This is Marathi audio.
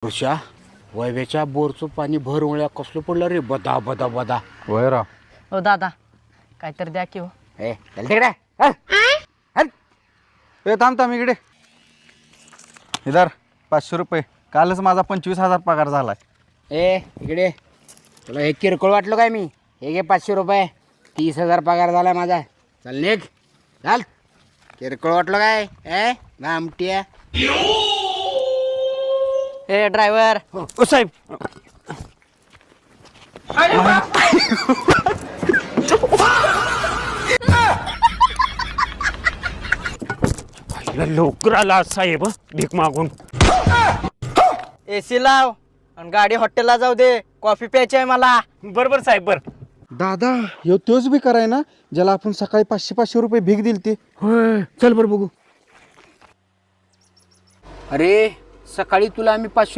ऋषा वैभ्याच्या बोरचं पाणी भर उळ्या कसलं पडलं रे बदा बदा बदा. होय राव. हो दादा काहीतरी द्या की हो. ए चल तिकडे हल. हल. ए थांब इकडे. इधर 500 रुपये. कालच माझा 25,000 पगार झालाय. ए इकडे तुला हे किरकोळ वाटलं काय मी. हे घे 500 रुपये. 30,000 पगार झाला माझा. चल निघ चाल. किरकोळ वाटलं काय ए नामट्या. ए ड्रायव्हर. ओ साहेब लवकर आला साहेब भीक मागून. एसी लाव आणि गाडी हॉटेलला जाऊ दे. कॉफी प्यायची आहे मला. बरोबर साहेब बर. दादा ह्यो तोच बी कराय ना ज्याला आपण सकाळी 500 रुपये भीक दिली ती. होय चल बरं बघू. अरे सकाळी तुला आम्ही 500